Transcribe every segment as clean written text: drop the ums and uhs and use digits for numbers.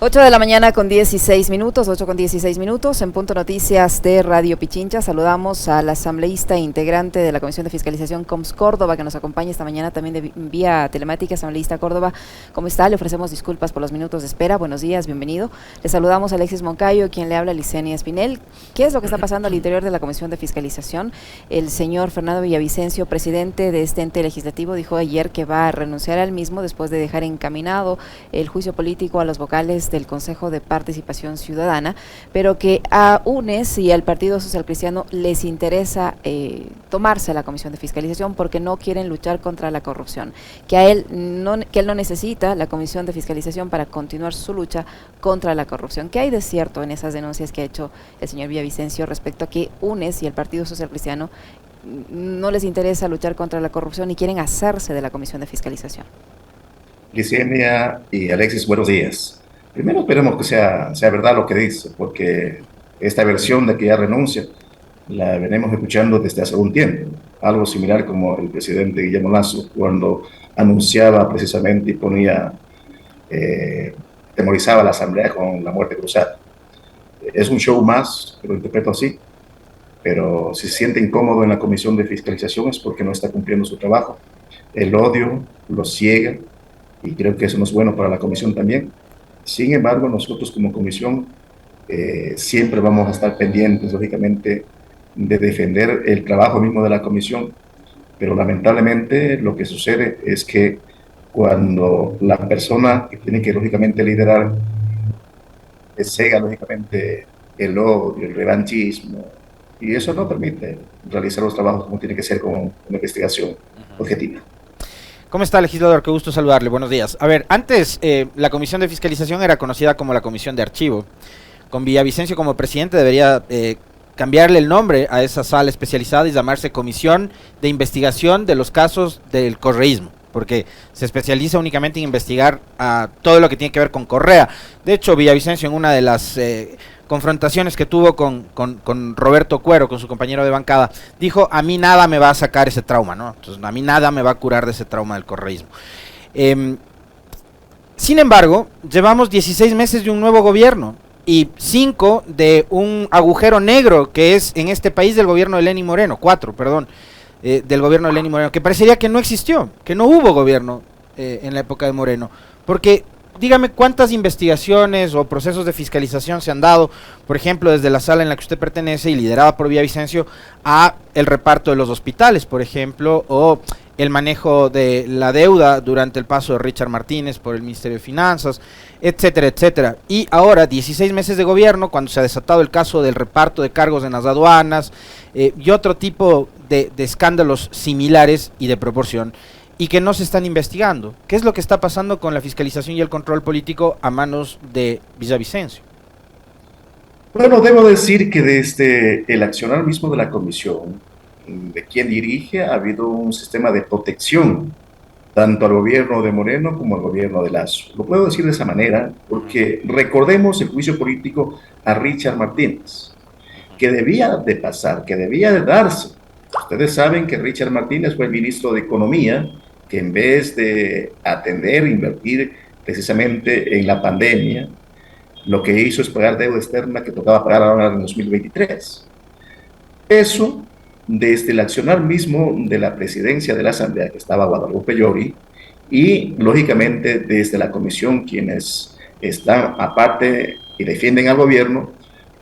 8 de la mañana con 16 minutos, 8 con 16 minutos, en Punto Noticias de Radio Pichincha. Saludamos al asambleísta integrante de la Comisión de Fiscalización COMS Córdoba, que nos acompaña esta mañana también de vía telemática. Asambleísta Córdoba, ¿cómo está? Le ofrecemos disculpas por los minutos de espera. Buenos días, bienvenido. Le saludamos a Alexis Moncayo, quien le habla, Licenia Espinel. ¿Qué es lo que está pasando al interior de la Comisión de Fiscalización? El señor Fernando Villavicencio, presidente de este ente legislativo, dijo ayer que va a renunciar al mismo después de dejar encaminado el juicio político a los vocales del Consejo de Participación Ciudadana, pero que a UNES y al Partido Social Cristiano les interesa tomarse la Comisión de Fiscalización porque no quieren luchar contra la corrupción, que él no necesita la Comisión de Fiscalización para continuar su lucha contra la corrupción. ¿Qué hay de cierto en esas denuncias que ha hecho el señor Villavicencio respecto a que UNES y el Partido Social Cristiano no les interesa luchar contra la corrupción y quieren hacerse de la Comisión de Fiscalización? Licenia y Alexis, buenos días. Primero esperemos que sea verdad lo que dice, porque esta versión de que ya renuncia la venimos escuchando desde hace algún tiempo. Algo similar como el presidente Guillermo Lasso cuando anunciaba precisamente y temorizaba a la Asamblea con la muerte cruzada. Es un show más, que lo interpreto así, pero si se siente incómodo en la Comisión de Fiscalización es porque no está cumpliendo su trabajo. El odio lo ciega y creo que eso no es bueno para la Comisión también. Sin embargo, nosotros como comisión siempre vamos a estar pendientes, lógicamente, de defender el trabajo mismo de la comisión, pero lamentablemente lo que sucede es que cuando la persona que tiene que, lógicamente, liderar cega, lógicamente, el odio, el revanchismo, y eso no permite realizar los trabajos como tiene que ser con una investigación objetiva. ¿Cómo está, legislador? Qué gusto saludarle. Buenos días. A ver, antes la Comisión de Fiscalización era conocida como la Comisión de Archivo. Con Villavicencio como presidente debería cambiarle el nombre a esa sala especializada y llamarse Comisión de Investigación de los Casos del Correísmo, porque se especializa únicamente en investigar todo lo que tiene que ver con Correa. De hecho, Villavicencio, en una de las confrontaciones que tuvo con Roberto Cuero, con su compañero de bancada, dijo: a mí nada me va a sacar ese trauma, ¿no? Entonces, a mí nada me va a curar de ese trauma del correísmo. Sin embargo, llevamos 16 meses de un nuevo gobierno y 5 de un agujero negro que es en este país del gobierno de Lenín Moreno, 4, perdón, del gobierno de Lenín Moreno, que parecería que no existió, que no hubo gobierno en la época de Moreno, porque dígame cuántas investigaciones o procesos de fiscalización se han dado, por ejemplo, desde la sala en la que usted pertenece y liderada por Villavicencio, a el reparto de los hospitales, por ejemplo, o el manejo de la deuda durante el paso de Richard Martínez por el Ministerio de Finanzas, etcétera, etcétera. Y ahora, 16 meses de gobierno, cuando se ha desatado el caso del reparto de cargos en las aduanas y otro tipo de escándalos similares y de proporción, y que no se están investigando. ¿Qué es lo que está pasando con la fiscalización y el control político a manos de Villavicencio? Bueno, debo decir que desde el accionar mismo de la comisión, de quien dirige, ha habido un sistema de protección, tanto al gobierno de Moreno como al gobierno de Lasso. Lo puedo decir de esa manera porque recordemos el juicio político a Richard Martínez, que debía de pasar, que debía de darse. Ustedes saben que Richard Martínez fue el ministro de Economía, que en vez de atender, invertir precisamente en la pandemia, lo que hizo es pagar deuda externa que tocaba pagar ahora en 2023. Eso, desde el accionar mismo de la presidencia de la Asamblea, que estaba Guadalupe Llori, y lógicamente desde la comisión, quienes están aparte y defienden al gobierno,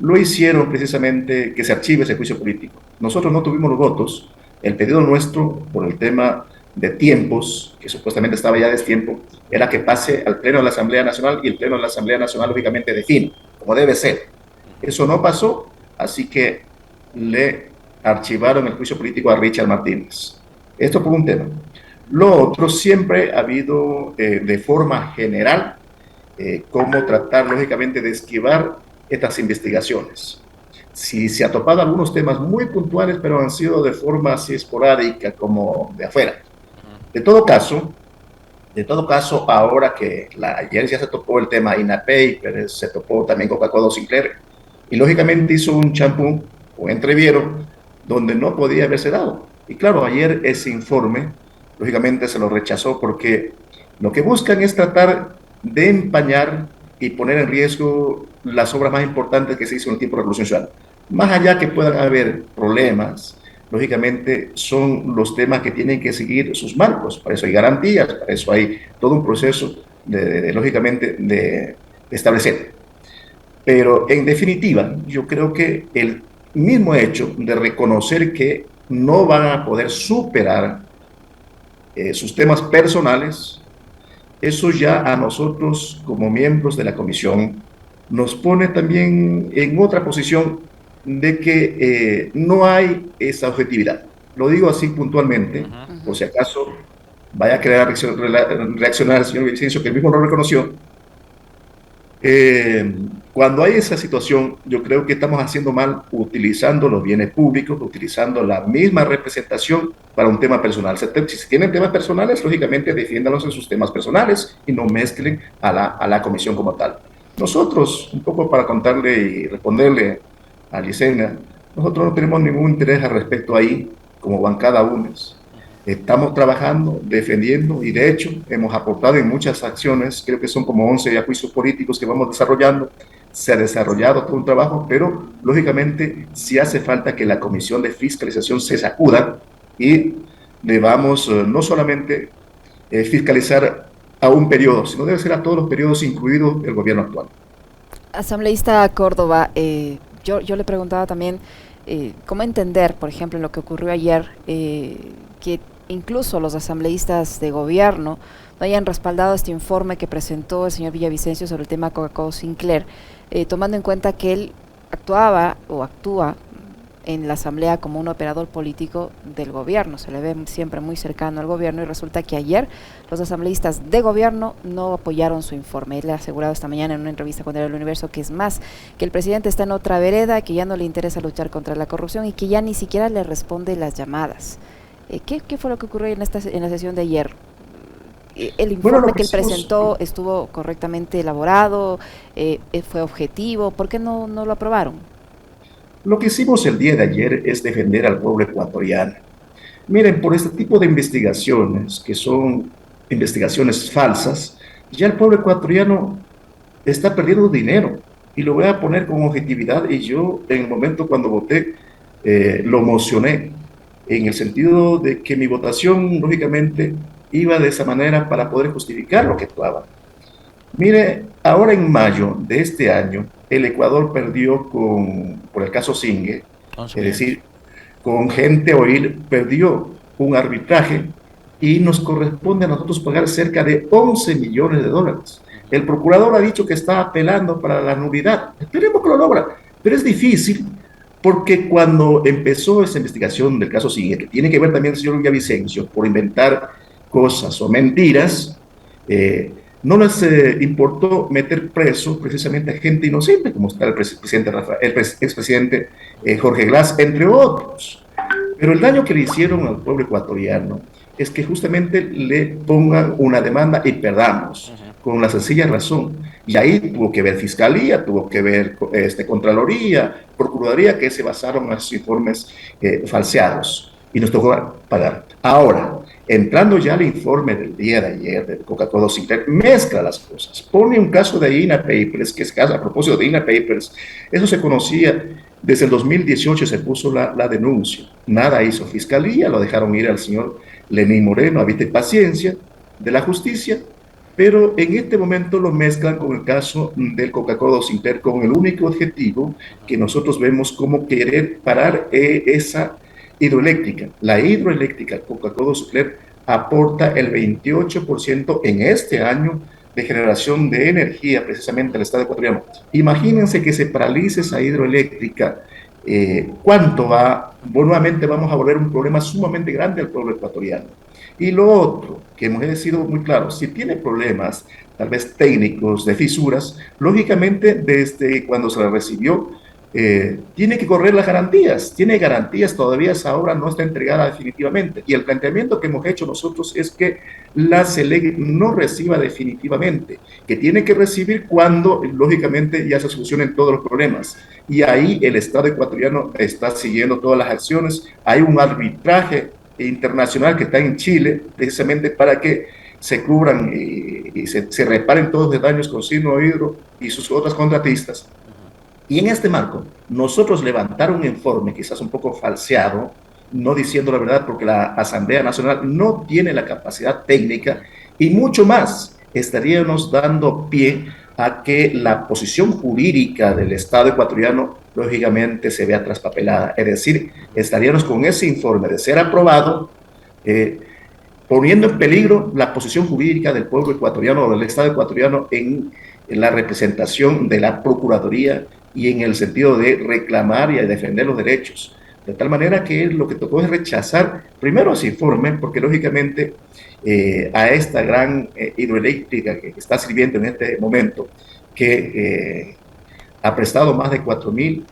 lo hicieron precisamente que se archive ese juicio político. Nosotros no tuvimos los votos. El pedido nuestro, por el tema de tiempos, que supuestamente estaba ya a destiempo, era que pase al Pleno de la Asamblea Nacional y el Pleno de la Asamblea Nacional lógicamente define, como debe ser. Eso no pasó, así que le archivaron el juicio político a Richard Martínez. Esto por un tema. Lo otro, siempre ha habido de forma general cómo tratar lógicamente de esquivar estas investigaciones. Si se ha topado algunos temas muy puntuales, pero han sido de forma así esporádica, como de afuera. De todo caso, ahora que ayer ya se topó el tema INAPEI, pero se topó también Coca-Cola Sinclair, y lógicamente hizo un champú o entreviero donde no podía haberse dado. Y claro, ayer ese informe, lógicamente se lo rechazó porque lo que buscan es tratar de empañar y poner en riesgo las obras más importantes que se hizo en el tiempo de la Revolución Ciudadana. Más allá que puedan haber problemas, lógicamente son los temas que tienen que seguir sus marcos. Para eso hay garantías, para eso hay todo un proceso, lógicamente, de establecer. Pero en definitiva, yo creo que el mismo hecho de reconocer que no van a poder superar sus temas personales, eso ya a nosotros como miembros de la comisión nos pone también en otra posición de que no hay esa objetividad. Lo digo así puntualmente, por si acaso vaya a querer reaccionar el señor Vicencio, que él mismo lo reconoció. Cuando hay esa situación, yo creo que estamos haciendo mal utilizando los bienes públicos, utilizando la misma representación para un tema personal. Si tienen temas personales, lógicamente defiéndanlos en sus temas personales y no mezclen a la comisión como tal. Nosotros, un poco para contarle y responderle a Licena, nosotros no tenemos ningún interés al respecto ahí, como bancada UNES. Estamos trabajando, defendiendo y de hecho hemos aportado en muchas acciones, creo que son como 11 juicios políticos que vamos desarrollando. Se ha desarrollado todo un trabajo, pero lógicamente sí hace falta que la Comisión de Fiscalización se sacuda y debamos no solamente fiscalizar a un periodo, sino debe ser a todos los periodos, incluido el gobierno actual. Asambleísta Córdoba, yo le preguntaba también cómo entender, por ejemplo, en lo que ocurrió ayer, que incluso los asambleístas de gobierno no hayan respaldado este informe que presentó el señor Villavicencio sobre el tema Coca-Cola Sinclair, tomando en cuenta que él actuaba o actúa en la asamblea como un operador político del gobierno, se le ve siempre muy cercano al gobierno y resulta que ayer los asambleístas de gobierno no apoyaron su informe. Él ha asegurado esta mañana en una entrevista con El Universo que es más, que el presidente está en otra vereda, que ya no le interesa luchar contra la corrupción y que ya ni siquiera le responde las llamadas. ¿Qué fue lo que ocurrió en la sesión de ayer? ¿El informe que él presentó estuvo correctamente elaborado? ¿Fue objetivo? ¿Por qué no lo aprobaron? Lo que hicimos el día de ayer es defender al pueblo ecuatoriano. Miren, por este tipo de investigaciones, que son investigaciones falsas, ya el pueblo ecuatoriano está perdiendo dinero. Y lo voy a poner con objetividad. Y yo, en el momento cuando voté, lo emocioné, en el sentido de que mi votación, lógicamente, iba de esa manera para poder justificar lo que actuaba. Mire, ahora en mayo de este año, el Ecuador perdió por el caso Singue, es decir, con Gente Oil perdió un arbitraje y nos corresponde a nosotros pagar cerca de 11 millones de dólares. El procurador ha dicho que está apelando para la nulidad. Esperemos que lo logra, pero es difícil porque cuando empezó esa investigación del caso Singue, que tiene que ver también el señor Villavicencio por inventar cosas o mentiras, no les importó meter preso precisamente a gente inocente, como está el expresidente Jorge Glass, entre otros. Pero el daño que le hicieron al pueblo ecuatoriano es que justamente le pongan una demanda y perdamos, con la sencilla razón. Y ahí tuvo que ver Fiscalía, tuvo que ver Contraloría, Procuraduría, que se basaron en esos informes falseados. Y nos tocó pagar. Ahora, entrando ya al informe del día de ayer de Coca-Cola Sinclair, mezcla las cosas. Pone un caso de INA Papers, que es caso, a propósito de INA Papers, eso se conocía desde el 2018, se puso la denuncia. Nada hizo Fiscalía, lo dejaron ir al señor Lenín Moreno, habite paciencia de la justicia, pero en este momento lo mezclan con el caso del Coca-Cola Sinclair, con el único objetivo que nosotros vemos como querer parar esa hidroeléctrica. La hidroeléctrica Coca-Cola Sinclair aporta el 28% en este año de generación de energía precisamente al Estado ecuatoriano. Imagínense que se paralice esa hidroeléctrica, ¿cuánto va? Nuevamente vamos a volver un problema sumamente grande al pueblo ecuatoriano. Y lo otro, que hemos sido muy claros, si tiene problemas, tal vez técnicos, de fisuras, lógicamente desde cuando se la recibió, tiene que correr las garantías, tiene garantías, todavía esa obra no está entregada definitivamente, y el planteamiento que hemos hecho nosotros es que la CELEC no reciba definitivamente, que tiene que recibir cuando lógicamente ya se solucionen todos los problemas, y ahí el Estado ecuatoriano está siguiendo todas las acciones. Hay un arbitraje internacional que está en Chile precisamente para que se cubran y se reparen todos los daños con Sino Hidro y sus otras contratistas. Y en este marco, nosotros levantar un informe quizás un poco falseado, no diciendo la verdad porque la Asamblea Nacional no tiene la capacidad técnica y mucho más estaríamos dando pie a que la posición jurídica del Estado ecuatoriano lógicamente se vea traspapelada. Es decir, estaríamos con ese informe de ser aprobado, poniendo en peligro la posición jurídica del pueblo ecuatoriano o del Estado ecuatoriano en la representación de la Procuraduría y en el sentido de reclamar y de defender los derechos. De tal manera que lo que tocó es rechazar primero ese informe, porque lógicamente a esta gran hidroeléctrica que está sirviendo en este momento, que ha prestado más de 4.000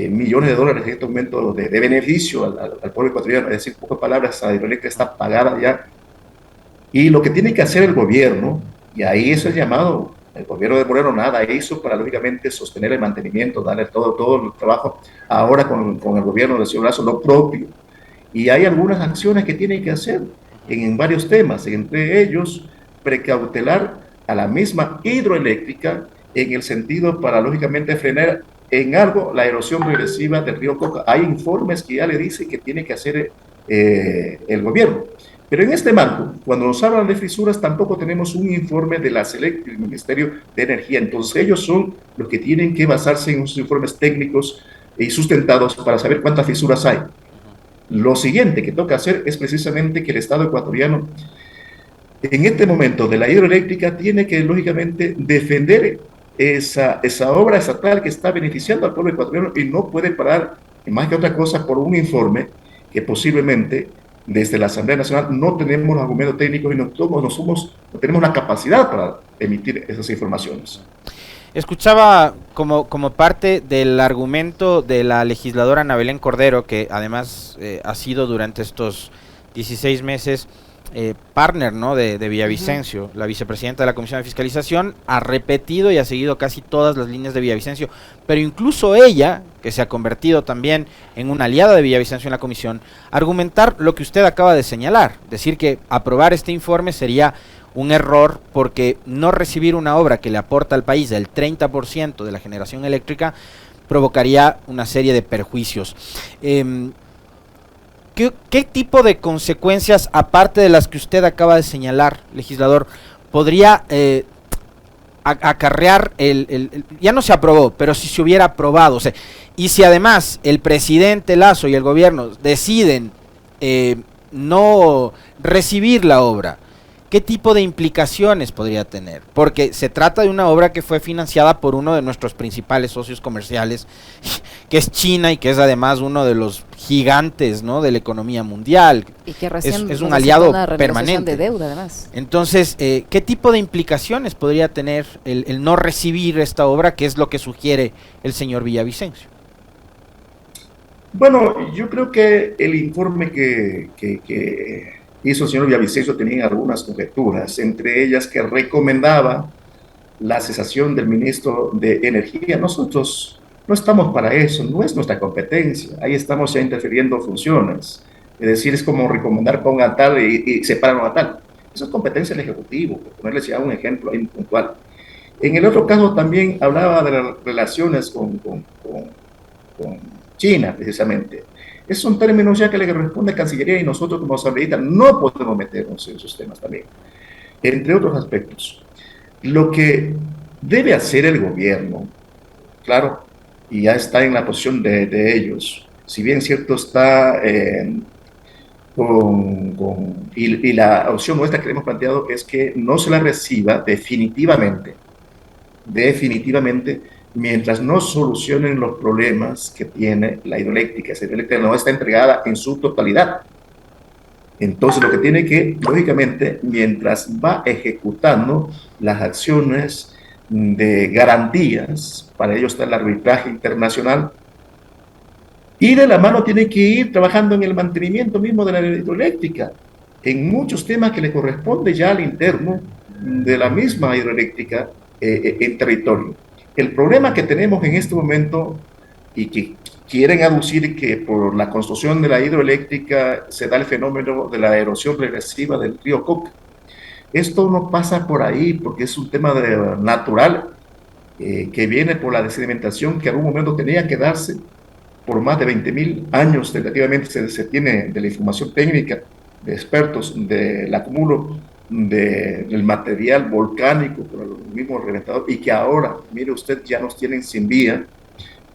millones de dólares en este momento de beneficio al pueblo ecuatoriano, es decir, en pocas palabras, la hidroeléctrica está pagada ya. Y lo que tiene que hacer el gobierno, y ahí es el llamado, el gobierno de Moreno nada hizo para lógicamente sostener el mantenimiento, darle todo el trabajo ahora con el gobierno del señor Lazo, lo propio. Y hay algunas acciones que tienen que hacer en varios temas, entre ellos precautelar a la misma hidroeléctrica en el sentido para lógicamente frenar en algo la erosión regresiva del río Coca. Hay informes que ya le dice que tiene que hacer el gobierno. Pero en este marco, cuando nos hablan de fisuras, tampoco tenemos un informe de la SELEC, del Ministerio de Energía. Entonces ellos son los que tienen que basarse en unos informes técnicos y sustentados para saber cuántas fisuras hay. Lo siguiente que toca hacer es precisamente que el Estado ecuatoriano, en este momento de la hidroeléctrica, tiene que lógicamente defender esa obra estatal que está beneficiando al pueblo ecuatoriano y no puede parar, más que otra cosa, por un informe que posiblemente desde la Asamblea Nacional no tenemos los argumentos técnicos y no tenemos la capacidad para emitir esas informaciones. Escuchaba como parte del argumento de la legisladora Ana Belén Cordero, que además ha sido durante estos 16 meses partner, ¿no?, de Villavicencio, la vicepresidenta de la Comisión de Fiscalización, ha repetido y ha seguido casi todas las líneas de Villavicencio, pero incluso ella, que se ha convertido también en una aliada de Villavicencio en la comisión, argumentar lo que usted acaba de señalar, decir que aprobar este informe sería un error porque no recibir una obra que le aporta al país el 30% de la generación eléctrica provocaría una serie de perjuicios. ¿Qué tipo de consecuencias, aparte de las que usted acaba de señalar, legislador, podría acarrear ya no se aprobó, pero si se hubiera aprobado? O sea, y si además el presidente Lazo y el gobierno deciden no recibir la obra, ¿qué tipo de implicaciones podría tener? Porque se trata de una obra que fue financiada por uno de nuestros principales socios comerciales, que es China, y que es además uno de los gigantes, ¿no?, de la economía mundial. Y que recién es un aliado permanente. De deuda, además. Entonces, ¿qué tipo de implicaciones podría tener el no recibir esta obra, que es lo que sugiere el señor Villavicencio? Bueno, yo creo que el informe que hizo el señor Villavicencio tenía algunas conjeturas, entre ellas que recomendaba la cesación del ministro de Energía. Nosotros no estamos para eso, no es nuestra competencia, ahí estamos ya interfiriendo funciones, es decir, es como recomendar pongan tal y separan a tal. Eso es competencia del Ejecutivo, por ponerles ya un ejemplo ahí puntual. En el otro caso también hablaba de las relaciones con China, precisamente. Esos son términos ya que le responde Cancillería y nosotros como asambleístas no podemos meternos en esos temas también, entre otros aspectos. Lo que debe hacer el gobierno, claro, y ya está en la posición de ellos, si bien cierto está y la opción nuestra que hemos planteado es que no se la reciba definitivamente, mientras no solucionen los problemas que tiene la hidroeléctrica. Esa hidroeléctrica no está entregada en su totalidad. Entonces, lo que tiene que, lógicamente, mientras va ejecutando las acciones de garantías, para ello está el arbitraje internacional, y de la mano tiene que ir trabajando en el mantenimiento mismo de la hidroeléctrica, en muchos temas que le corresponde ya al interno de la misma hidroeléctrica en territorio. El problema que tenemos en este momento y que quieren aducir que por la construcción de la hidroeléctrica se da el fenómeno de la erosión regresiva del río Coca. Esto no pasa por ahí porque es un tema natural que viene por la sedimentación que en algún momento tenía que darse por más de 20.000 años, tentativamente se tiene de la información técnica de expertos del acúmulo del material volcánico por los mismos reventadores, y que ahora, mire usted, ya nos tienen sin vía,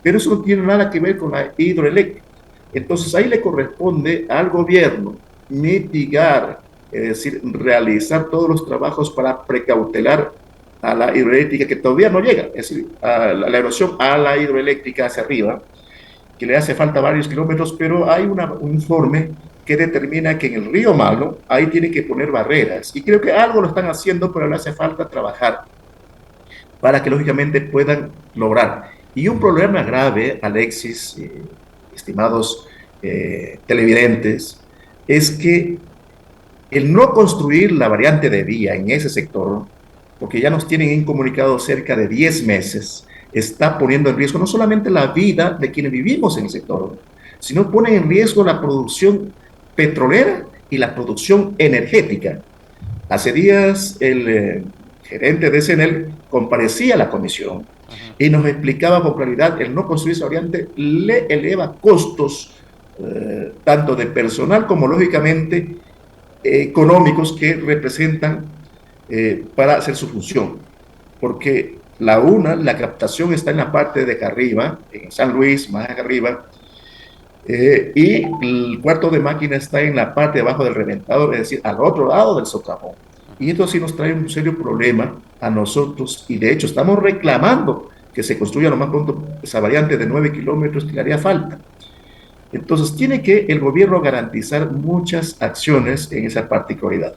pero eso no tiene nada que ver con la hidroeléctrica. Entonces ahí le corresponde al gobierno mitigar, es decir, realizar todos los trabajos para precautelar a la hidroeléctrica que todavía no llega, es decir, a la erosión a la hidroeléctrica hacia arriba, que le hace falta varios kilómetros, pero hay un informe que determina que en el río Malo ahí tiene que poner barreras, y creo que algo lo están haciendo, pero le hace falta trabajar para que lógicamente puedan lograr. Y un problema grave, Alexis, estimados televidentes, es que el no construir la variante de vía en ese sector, porque ya nos tienen incomunicado cerca de 10 meses, está poniendo en riesgo no solamente la vida de quienes vivimos en el sector, sino pone en riesgo la producción petrolera y la producción energética. Hace días el gerente de CNEL comparecía a la comisión y nos explicaba con claridad el no construir esa variante le eleva costos tanto de personal como lógicamente económicos que representan para hacer su función, porque la captación está en la parte de acá arriba, en San Luis, más acá arriba, y el cuarto de máquina está en la parte de abajo del reventador, es decir, al otro lado del socavón. Y esto sí nos trae un serio problema a nosotros, y de hecho estamos reclamando que se construya lo más pronto esa variante de 9 kilómetros que le haría falta. Entonces tiene que el gobierno garantizar muchas acciones en esa particularidad.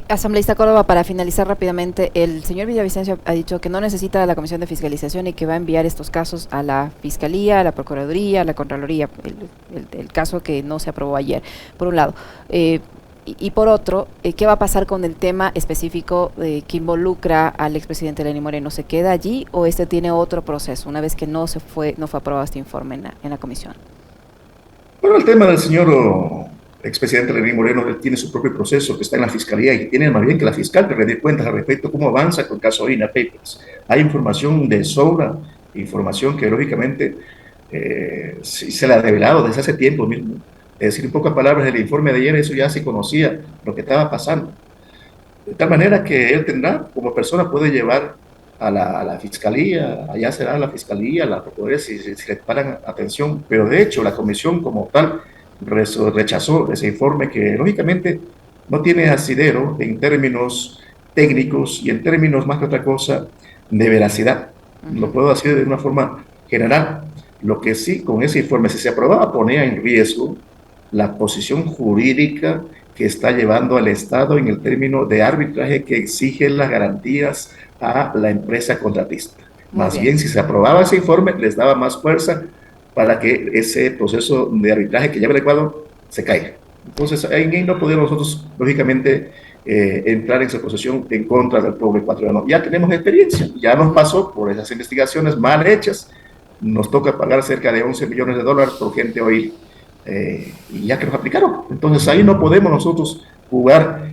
Asambleísta Córdoba, para finalizar rápidamente, el señor Villavicencio ha dicho que no necesita la Comisión de Fiscalización y que va a enviar estos casos a la Fiscalía, a la Procuraduría, a la Contraloría, el caso que no se aprobó ayer, por un lado. Y por otro, ¿qué va a pasar con el tema específico que involucra al expresidente Lenín Moreno? ¿Se queda allí o este tiene otro proceso una vez que no fue aprobado este informe en la comisión? Bueno, el tema del señor expresidente Lenín Moreno, él tiene su propio proceso que está en la fiscalía y tiene más bien que la fiscal que rendir cuentas al respecto cómo avanza con el caso INA Papers. Hay información de sobra, información que lógicamente sí se la ha revelado desde hace tiempo mismo. Es decir, en pocas palabras, el informe de ayer, eso ya se conocía lo que estaba pasando. De tal manera que él tendrá, como persona, puede llevar a la fiscalía, allá será la fiscalía, la procuraduría, si le paran atención, pero de hecho la comisión como tal rechazó ese informe que lógicamente no tiene asidero en términos técnicos y en términos más que otra cosa de veracidad. Lo puedo decir de una forma general. Lo que sí, con ese informe, si se aprobaba, ponía en riesgo la posición jurídica que está llevando al Estado en el término de arbitraje que exige las garantías a la empresa contratista. Más bien, si se aprobaba ese informe, les daba más fuerza para que ese proceso de arbitraje que lleva el Ecuador se caiga. Entonces, ahí no podemos nosotros, lógicamente, entrar en esa posición en contra del pueblo ecuatoriano. Ya tenemos experiencia, ya nos pasó por esas investigaciones mal hechas, nos toca pagar cerca de 11 millones de dólares por gente hoy, y ya que nos aplicaron. Entonces, ahí no podemos nosotros jugar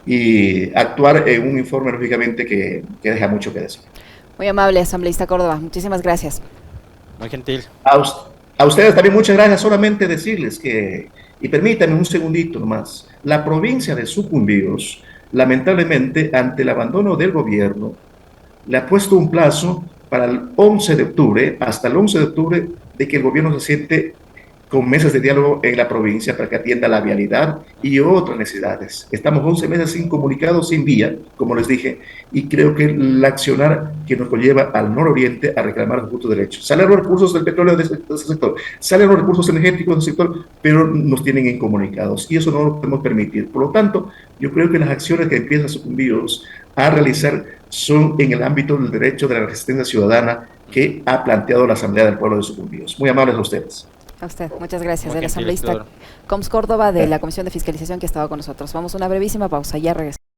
y actuar en un informe, lógicamente, que deja mucho que decir. Muy amable, asambleísta Córdoba. Muchísimas gracias. Muy gentil. A ustedes también muchas gracias. Solamente decirles que, y permítanme un segundito nomás, la provincia de Sucumbíos, lamentablemente, ante el abandono del gobierno, le ha puesto un plazo para el 11 de octubre, hasta el 11 de octubre, de que el gobierno se siente con mesas de diálogo en la provincia para que atienda la vialidad y otras necesidades. Estamos 11 meses sin comunicado, sin vía, como les dije, y creo que el accionar que nos conlleva al nororiente a reclamar los justos derechos. Salen los recursos del petróleo de ese sector, salen los recursos energéticos del sector, pero nos tienen incomunicados y eso no lo podemos permitir. Por lo tanto, yo creo que las acciones que empiezan Sucumbíos a realizar son en el ámbito del derecho de la resistencia ciudadana que ha planteado la Asamblea del Pueblo de Sucumbíos. Muy amables a ustedes. A usted, muchas gracias. El asambleísta Coms Córdoba de la Comisión de Fiscalización que ha estado con nosotros. Vamos a una brevísima pausa, ya regresamos.